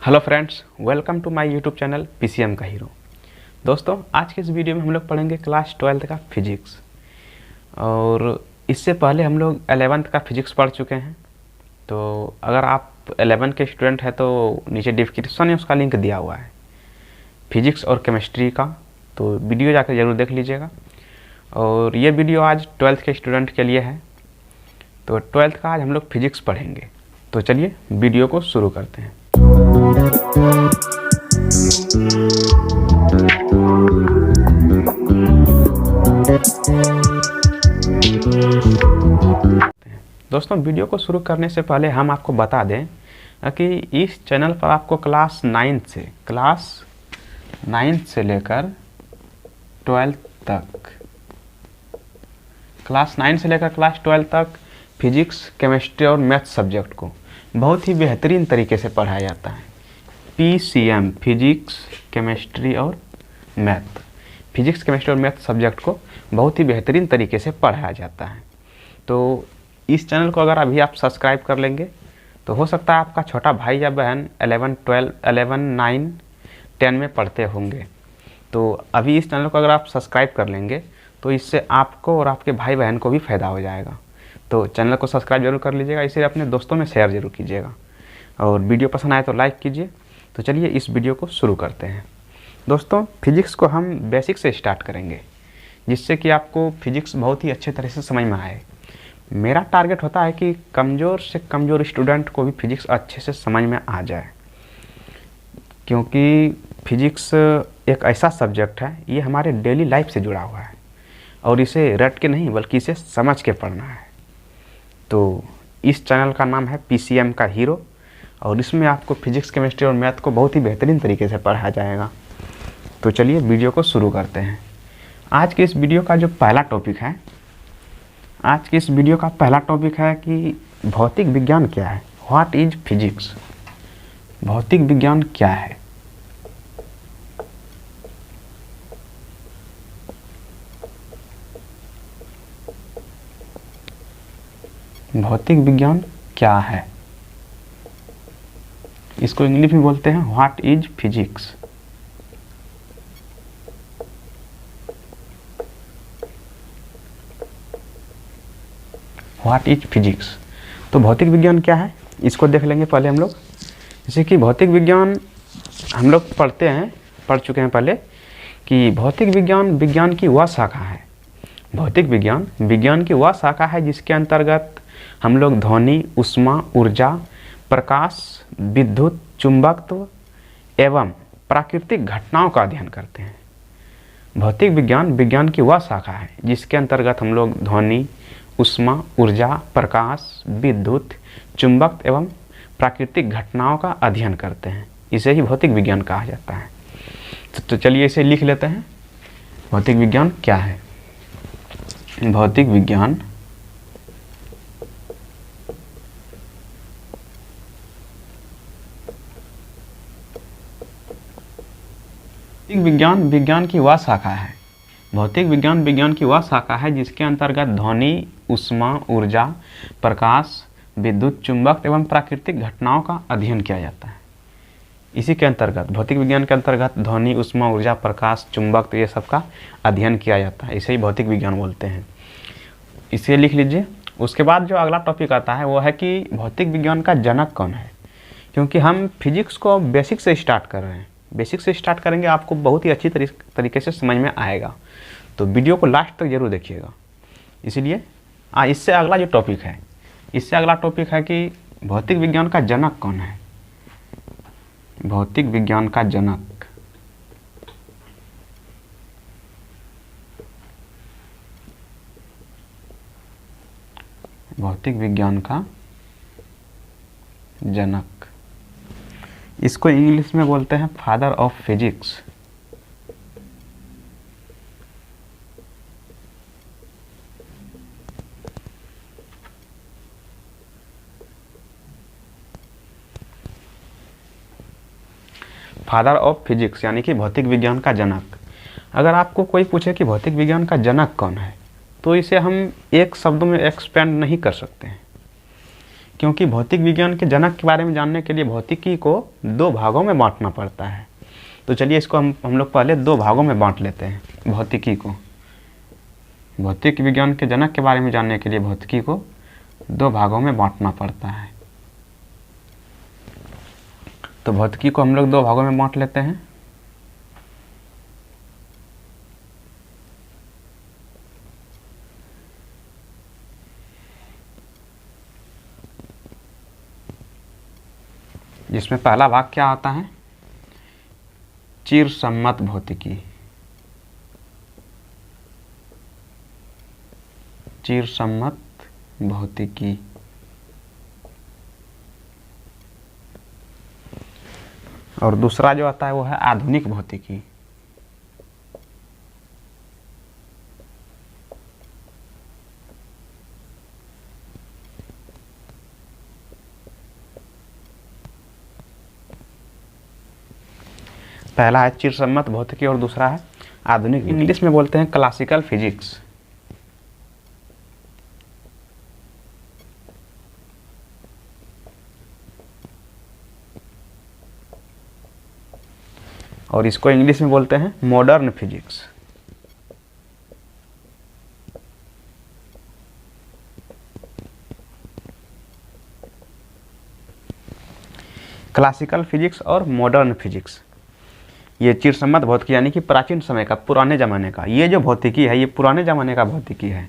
Hello friends, welcome to my YouTube channel PCM का hero. दोस्तों, आज के इस वीडियो में हम लोग पढ़ेंगे क्लास 12th का फिजिक्स। और इससे पहले हम लोग 11th का फिजिक्स पढ़ चुके हैं। तो अगर आप 11 के स्टूडेंट हैं तो नीचे डिस्क्रिप्शन में उसका लिंक दिया हुआ है फिजिक्स और केमिस्ट्री का, तो वीडियो जाकर ज़रूर देख लीजिएगा। और ये वीडियो आज 12th के स्टूडेंट के लिए है। तो 12th का आज हम लोग फिजिक्स पढ़ेंगे। तो चलिए वीडियो को शुरू करते हैं। दोस्तों, वीडियो को शुरू करने से पहले हम आपको बता दें कि इस चैनल पर आपको क्लास 9 से लेकर 12th तक क्लास 12 तक फिजिक्स, केमिस्ट्री और मैथ सब्जेक्ट को बहुत ही बेहतरीन तरीके से पढ़ाया जाता है। पीसीएम फिजिक्स, केमिस्ट्री और मैथ, फिजिक्स, केमिस्ट्री और मैथ सब्जेक्ट को बहुत ही बेहतरीन तरीके से पढ़ाया जाता है। तो इस चैनल को अगर अभी आप सब्सक्राइब कर लेंगे तो हो सकता है आपका छोटा भाई या बहन 11, 9, 10 में पढ़ते होंगे। तो अभी इस चैनल को अगर आप सब्सक्राइब कर लेंगे तो इससे आपको और आपके भाई बहन को भी फ़ायदा हो जाएगा। तो चैनल को सब्सक्राइब जरूर कर लीजिएगा, इसे अपने दोस्तों में शेयर जरूर कीजिएगा और वीडियो पसंद आए तो लाइक कीजिए। तो चलिए इस वीडियो को शुरू करते हैं। दोस्तों, फिजिक्स को हम बेसिक से स्टार्ट करेंगे जिससे कि आपको फिजिक्स बहुत ही अच्छे तरह से समझ में आए। मेरा टारगेट होता है कि कमज़ोर से कमज़ोर स्टूडेंट को भी फिजिक्स अच्छे से समझ में आ जाए, क्योंकि फिजिक्स एक ऐसा सब्जेक्ट है, ये हमारे डेली लाइफ से जुड़ा हुआ है और इसे रट के नहीं बल्कि इसे समझ के पढ़ना है। तो इस चैनल का नाम है पीसीएम का हीरो और इसमें आपको फिजिक्स, केमिस्ट्री और मैथ को बहुत ही बेहतरीन तरीके से पढ़ाया जाएगा। तो चलिए वीडियो को शुरू करते हैं। आज के इस वीडियो का जो पहला टॉपिक है, आज की इस वीडियो का पहला टॉपिक है कि भौतिक विज्ञान क्या है। What is physics? भौतिक विज्ञान क्या है? भौतिक विज्ञान क्या है? इसको इंग्लिश में बोलते हैं what is physics. What is physics. तो भौतिक विज्ञान क्या है इसको देख लेंगे पहले हम लोग। जैसे कि भौतिक विज्ञान हम लोग पढ़ चुके हैं पहले कि भौतिक विज्ञान विज्ञान की वह शाखा है। भौतिक विज्ञान विज्ञान की वह शाखा है जिसके अंतर्गत हम लोग ध्वनि, ऊष्मा, ऊर्जा, प्रकाश, विद्युत, चुंबकत्व एवं प्राकृतिक घटनाओं का अध्ययन करते हैं। भौतिक विज्ञान विज्ञान की वह शाखा है जिसके अंतर्गत हम लोग ध्वनि, ऊष्मा, ऊर्जा, प्रकाश, विद्युत, चुंबक एवं प्राकृतिक घटनाओं का अध्ययन करते हैं। इसे ही भौतिक विज्ञान कहा जाता है। तो चलिए इसे लिख लेते हैं। भौतिक विज्ञान क्या है? भौतिक विज्ञान विज्ञान की वह शाखा है। भौतिक विज्ञान विज्ञान की वह शाखा है जिसके अंतर्गत ध्वनि, ऊष्मा, ऊर्जा, प्रकाश, विद्युत, चुंबक एवं प्राकृतिक घटनाओं का अध्ययन किया जाता है। इसी के अंतर्गत भौतिक विज्ञान के अंतर्गत ध्वनि, ऊष्मा, ऊर्जा, प्रकाश, चुंबक ये सब का अध्ययन किया जाता है। इसे ही भौतिक विज्ञान बोलते हैं। इसे लिख लीजिए। उसके बाद जो अगला टॉपिक आता है वो है कि भौतिक विज्ञान का जनक कौन है। क्योंकि हम फिजिक्स को बेसिक से स्टार्ट कर रहे हैं, बेसिक से स्टार्ट करेंगे, आपको बहुत ही अच्छी तरीके से समझ में आएगा। तो वीडियो को लास्ट तक जरूर देखिएगा। इसीलिए इससे अगला जो टॉपिक है, इससे अगला टॉपिक है कि भौतिक विज्ञान का जनक कौन है। भौतिक विज्ञान का जनक, भौतिक विज्ञान का जनक, इसको इंग्लिश में बोलते हैं father of physics. Father of physics यानी कि भौतिक विज्ञान का जनक। अगर आपको कोई पूछे कि भौतिक विज्ञान का जनक कौन है तो इसे हम एक शब्द में एक्सपेंड नहीं कर सकते हैं, क्योंकि भौतिक विज्ञान के जनक के बारे में जानने के लिए भौतिकी को दो भागों में बांटना पड़ता है। तो चलिए इसको हम लोग पहले दो भागों में बांट लेते हैं भौतिकी को। भौतिक विज्ञान के जनक के बारे में जानने के लिए भौतिकी को दो भागों में बांटना पड़ता है। तो भौतिकी को हम लोग दो भागों में बांट लेते हैं। जिसमें पहला भाग क्या आता है, चिरसम्मत भौतिकी। चिरसम्मत भौतिकी। और दूसरा जो आता है वो है आधुनिक भौतिकी। पहला है चिरसम्मत भौतिकी और दूसरा है आधुनिक। इंग्लिश में बोलते हैं क्लासिकल फिजिक्स। और इसको इंग्लिश में बोलते हैं मॉडर्न फिजिक्स। क्लासिकल फिजिक्स और मॉडर्न फिजिक्स, ये चिरसम्मत भौतिकी यानी कि प्राचीन समय का, पुराने ज़माने का। ये जो भौतिकी है ये पुराने ज़माने का भौतिकी है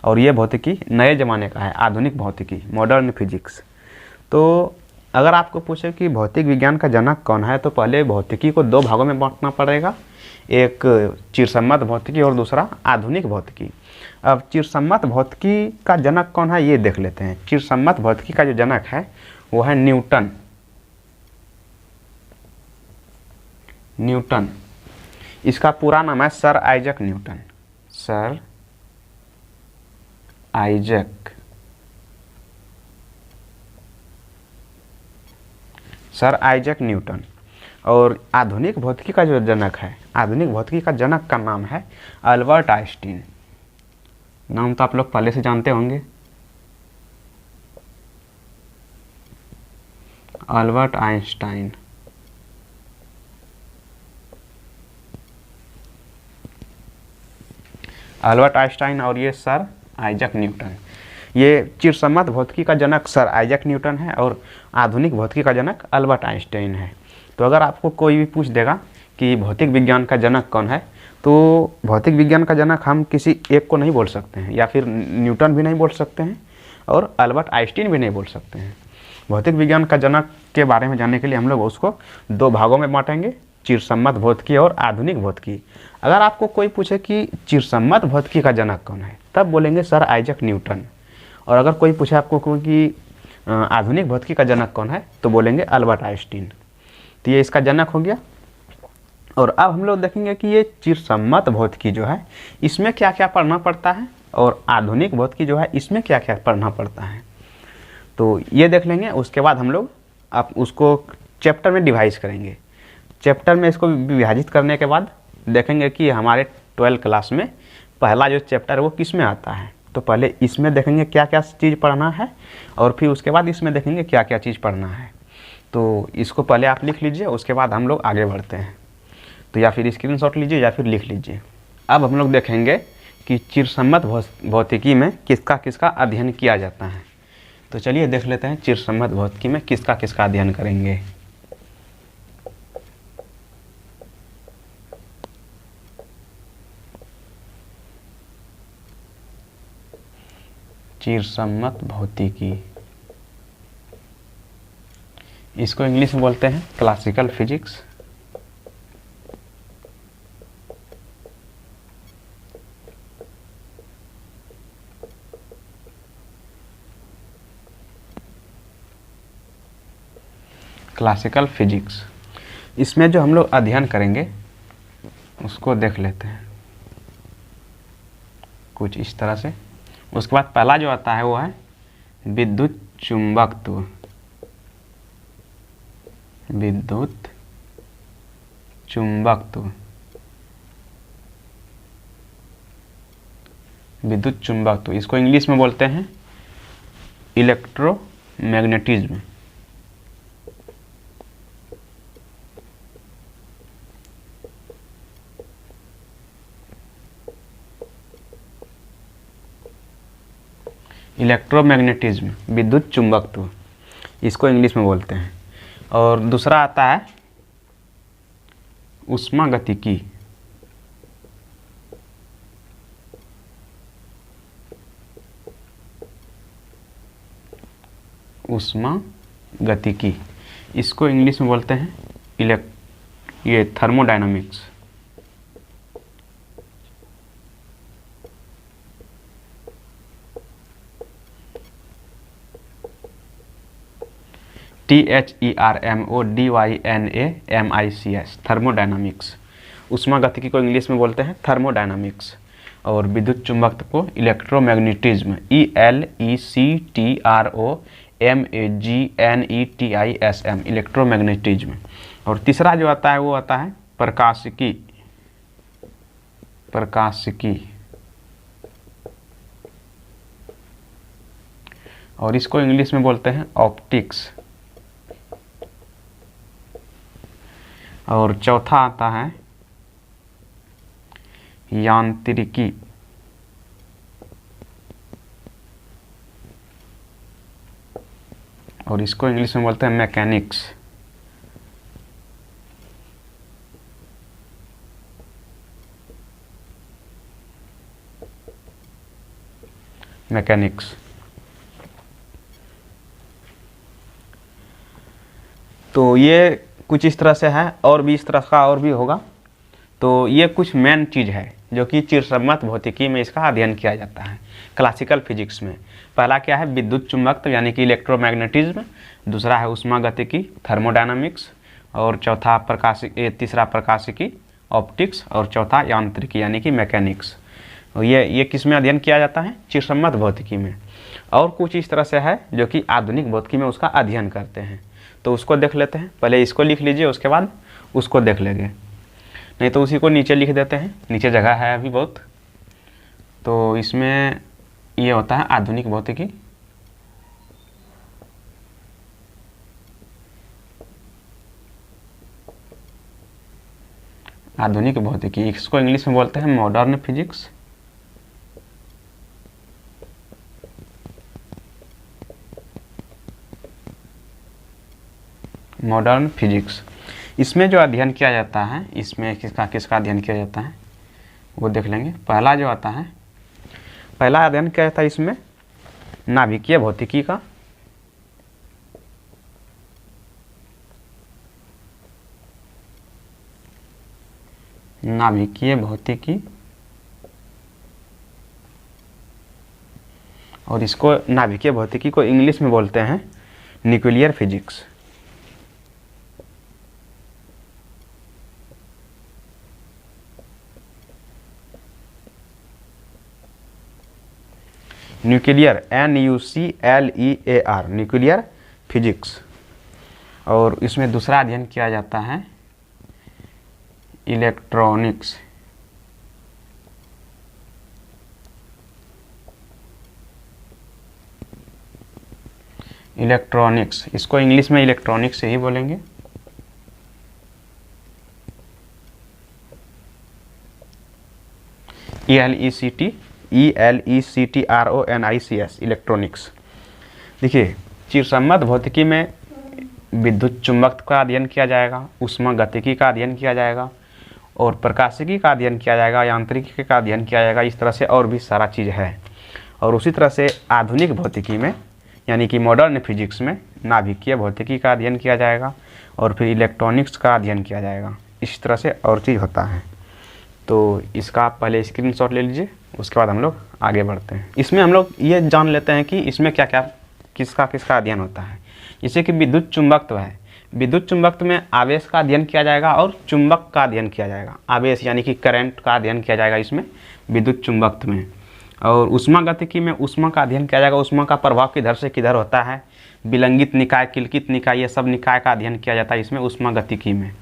और ये भौतिकी नए ज़माने का है, आधुनिक भौतिकी, मॉडर्न फिजिक्स। तो अगर आपको पूछे कि भौतिक विज्ञान का जनक कौन है, तो पहले भौतिकी को दो भागों में बांटना पड़ेगा, एक चिरसम्मत भौतिकी और दूसरा आधुनिक भौतिकी। अब चिरसम्मत भौतिकी का जनक कौन है ये देख लेते हैं। चिरसम्मत भौतिकी का जो जनक है वो है न्यूटन। न्यूटन, इसका पूरा नाम है sir Isaac Newton. Sir Isaac, sir Isaac Newton. और आधुनिक भौतिकी का जो जनक है, आधुनिक भौतिकी का जनक का नाम है अल्बर्ट आइंस्टीन। नाम तो आप लोग पहले से जानते होंगे, अल्बर्ट आइंस्टाइन। अल्बर्ट आइंस्टाइन और ये सर आइजक न्यूटन। ये चिरसम्मत भौतिकी का जनक सर आइजक न्यूटन है और आधुनिक भौतिकी का जनक अल्बर्ट आइंस्टाइन है। तो अगर आपको कोई भी पूछ देगा कि भौतिक विज्ञान का जनक कौन है, तो भौतिक विज्ञान का जनक हम किसी एक को नहीं बोल सकते हैं, या फिर न्यूटन भी नहीं बोल सकते हैं और अल्बर्ट आइंस्टीन भी नहीं बोल सकते हैं। भौतिक विज्ञान का जनक के बारे में जानने के लिए हम लोग उसको दो भागों में बांटेंगे, चिरसम्मत भौतिकी और आधुनिक भौतिकी। अगर आपको कोई पूछे कि चिरसम्मत भौतिकी का जनक कौन है, तब बोलेंगे सर आइजक न्यूटन। और अगर कोई पूछे आपको कि आधुनिक भौतिकी का जनक कौन है, तो बोलेंगे अल्बर्ट आइंस्टीन। तो ये इसका जनक हो गया। और अब हम लोग देखेंगे कि ये चिरसम्मत भौतिकी जो है इसमें क्या क्या पढ़ना पड़ता है और आधुनिक भौतिकी जो है इसमें क्या क्या पढ़ना पड़ता है। तो ये देख लेंगे। उसके बाद हम लोग अब उसको चैप्टर में डिवाइड करेंगे। चैप्टर में इसको विभाजित करने के बाद देखेंगे कि हमारे 12th क्लास में पहला जो चैप्टर है वो किस में आता है। तो पहले इसमें देखेंगे क्या क्या चीज़ पढ़ना है और फिर उसके बाद इसमें देखेंगे क्या क्या चीज़ पढ़ना है। तो इसको पहले आप लिख लीजिए, उसके बाद हम लोग आगे बढ़ते हैं। तो या फिर स्क्रीनशॉट लीजिए या फिर लिख लीजिए। अब हम लोग देखेंगे कि चिरसम्मत भौतिकी में किसका किसका अध्ययन किया जाता है। तो चलिए देख लेते हैं चिरसम्मत भौतिकी में किसका किसका अध्ययन करेंगे। चिरसम्मत भौतिकी, इसको इंग्लिश में बोलते हैं क्लासिकल फिजिक्स। क्लासिकल फिजिक्स, इसमें जो हम लोग अध्ययन करेंगे उसको देख लेते हैं कुछ इस तरह से। उसके बाद पहला जो आता है वो है विद्युत चुंबकत्व। विद्युत चुंबकत्व, विद्युत चुंबकत्व, इसको इंग्लिश में बोलते हैं इलेक्ट्रोमैग्नेटिज्म। मैग्नेटिज्म, इलेक्ट्रोमैग्नेटिज्म विद्युत चुंबकत्व, इसको इंग्लिश में बोलते हैं। और दूसरा आता है ऊष्मागतिकी, ऊष्मागतिकी, इसको इंग्लिश में बोलते हैं ये थर्मोडायनामिक्स। THERMODYNAMICS, thermodynamics. ऊष्मागतिकी को इंग्लिश में बोलते हैं थर्मोडायनामिक्स, और विद्युत चुंबकत्व को इलेक्ट्रोमैग्नेटिज्म, ELECTROMAGNETISM, इलेक्ट्रोमैग्नेटिज्म। और तीसरा जो आता है वो आता है प्रकाशिकी, प्रकाशिकी, और इसको इंग्लिश में बोलते हैं ऑप्टिक्स। और चौथा आता है यांत्रिकी, और इसको इंग्लिश में बोलते हैं मैकेनिक्स। मैकेनिक्स। तो ये कुछ इस तरह से है, और भी इस तरह का और भी होगा। तो ये कुछ मेन चीज़ है जो कि चिरसम्मत भौतिकी में इसका अध्ययन किया जाता है, क्लासिकल फिजिक्स में। पहला क्या है, विद्युत चुंबकत्व यानी कि इलेक्ट्रोमैग्नेटिज्म, दूसरा है ऊष्मागतिकी थर्मोडायनामिक्स, और चौथा तीसरा प्रकाशिकी ऑप्टिक्स, और चौथा यांत्रिकी यानी कि मैकेनिक्स। ये किस में अध्ययन किया जाता है, चिरसम्मत भौतिकी में। और कुछ इस तरह से है जो कि आधुनिक भौतिकी में उसका अध्ययन करते हैं। तो उसको देख लेते हैं, पहले इसको लिख लीजिए, उसके बाद उसको देख लेंगे, नहीं तो उसी को नीचे लिख देते हैं, नीचे जगह है अभी बहुत। तो इसमें ये होता है आधुनिक भौतिकी, आधुनिक भौतिकी, इसको इंग्लिश में बोलते हैं मॉडर्न फिजिक्स। मॉडर्न फिजिक्स, इसमें जो अध्ययन किया जाता है, इसमें किसका किसका अध्ययन किया जाता है वो देख लेंगे। पहला जो आता है, पहला अध्ययन किया जाता है इसमें नाभिकीय भौतिकी का, नाभिकीय भौतिकी, और इसको नाभिकीय भौतिकी को इंग्लिश में बोलते हैं nuclear physics. Nuclear, NUCLEAR, nuclear physics. और इसमें दूसरा अध्ययन किया जाता है इलेक्ट्रॉनिक्स, इलेक्ट्रॉनिक्स, इसको इंग्लिश में इलेक्ट्रॉनिक्स से ही बोलेंगे। ELECTRONICS, electronics. देखिए, चिरसम्मत भौतिकी में विद्युत चुंबकत्व का अध्ययन किया जाएगा, ऊष्मागतिकी का अध्ययन किया जाएगा, और प्रकाशिकी का अध्ययन किया जाएगा, यांत्रिकी का अध्ययन किया जाएगा। इस तरह से और भी सारा चीज़ है। और उसी तरह से आधुनिक भौतिकी में यानी कि मॉडर्न फिजिक्स में नाभिकीय भौतिकी का अध्ययन किया जाएगा, और फिर इलेक्ट्रॉनिक्स का अध्ययन किया जाएगा। इस तरह से और चीज़ होता है। तो इसका आप पहले स्क्रीनशॉट ले लीजिए, उसके बाद हम लोग आगे बढ़ते हैं। इसमें हम लोग ये जान लेते हैं कि इसमें क्या क्या किसका किसका अध्ययन होता है। जैसे कि विद्युत चुंबकत्व है, विद्युत चुंबकत्व में आवेश का अध्ययन किया जाएगा और चुंबक का अध्ययन किया जाएगा। आवेश यानी कि करंट का अध्ययन किया जाएगा इसमें विद्युत चुंबकत्व में। और ऊष्मागतिकी में ऊष्मा का अध्ययन किया जाएगा, ऊष्मा का प्रभाव किधर से किधर होता है, विलंगित निकाय, किलकित निकाय, ये सब निकाय का अध्ययन किया जाता है इसमें ऊष्मागतिकी में।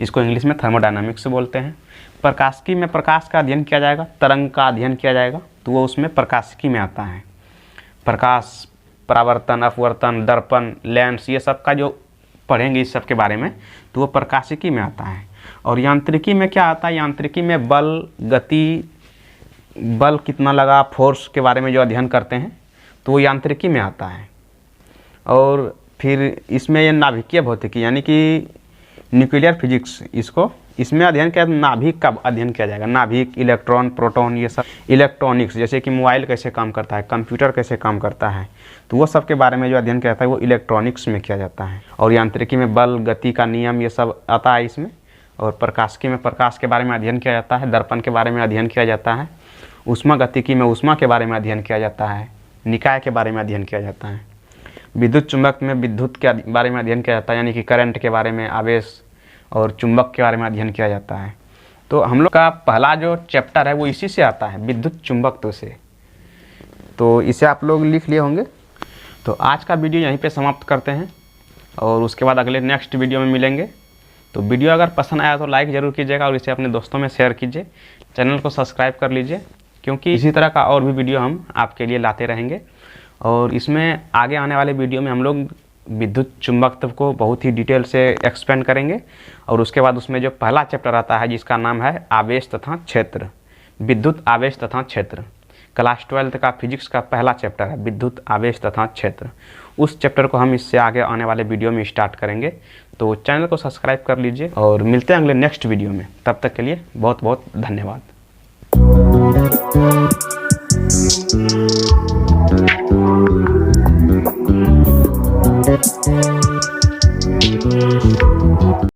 इसको इंग्लिश में थर्मोडायनामिक्स बोलते हैं। प्रकाशिकी में प्रकाश का अध्ययन किया जाएगा, तरंग का अध्ययन किया जाएगा, तो वो उसमें प्रकाशिकी में आता है। प्रकाश परावर्तन, अपवर्तन, दर्पण, लेंस, ये सब का जो पढ़ेंगे इस सब के बारे में, तो वो प्रकाशिकी में आता है। और यांत्रिकी में क्या आता है? यांत्रिकी में बल, गति, बल कितना लगा, फोर्स के बारे में जो अध्ययन करते हैं, तो वो यांत्रिकी में आता है। और फिर इसमें ये नाभिकीय भौतिकी यानी कि न्यूक्लियर फिजिक्स, इसमें अध्ययन किया, नाभिक का अध्ययन किया जाएगा। नाभिक, इलेक्ट्रॉन, प्रोटॉन, ये सब इलेक्ट्रॉनिक्स, जैसे कि मोबाइल कैसे काम करता है, कंप्यूटर कैसे काम करता है, तो वो सब के बारे में जो अध्ययन किया जाता है वो इलेक्ट्रॉनिक्स में किया जाता है। और यांत्रिकी में बल, गति का नियम, ये सब आता है इसमें। और प्रकाशिकी में प्रकाश के बारे में अध्ययन किया जाता है, दर्पण के बारे में अध्ययन किया जाता है, ऊष्मागतिकी में ऊष्मा के बारे में अध्ययन किया जाता है, निकाय के बारे में अध्ययन किया जाता है। विद्युत चुंबक में विद्युत के बारे में अध्ययन किया जाता है, यानी कि करंट के बारे में, आवेश और चुंबक के बारे में अध्ययन किया जाता है। तो हम लोग का पहला जो चैप्टर है वो इसी से आता है, विद्युत चुंबकत्व से। तो इसे आप लोग लिख लिए होंगे। तो आज का वीडियो यहीं पे समाप्त करते हैं और उसके बाद अगले नेक्स्ट वीडियो में मिलेंगे। तो वीडियो अगर पसंद आया तो लाइक ज़रूर कीजिएगा और इसे अपने दोस्तों में शेयर कीजिए। चैनल को सब्सक्राइब कर लीजिए, क्योंकि इसी तरह का और भी वीडियो हम आपके लिए लाते रहेंगे। और इसमें आगे आने वाले वीडियो में हम लोग विद्युत चुंबकत्व को बहुत ही डिटेल से एक्सप्लेन करेंगे। और उसके बाद उसमें जो पहला चैप्टर आता है जिसका नाम है आवेश तथा क्षेत्र, विद्युत आवेश तथा क्षेत्र, क्लास 12 का फिजिक्स का पहला चैप्टर है विद्युत आवेश तथा क्षेत्र। उस चैप्टर को हम इससे आगे आने वाले वीडियो में स्टार्ट करेंगे। तो चैनल को सब्सक्राइब कर लीजिए और मिलते हैं अगले नेक्स्ट वीडियो में। तब तक के लिए बहुत बहुत धन्यवाद।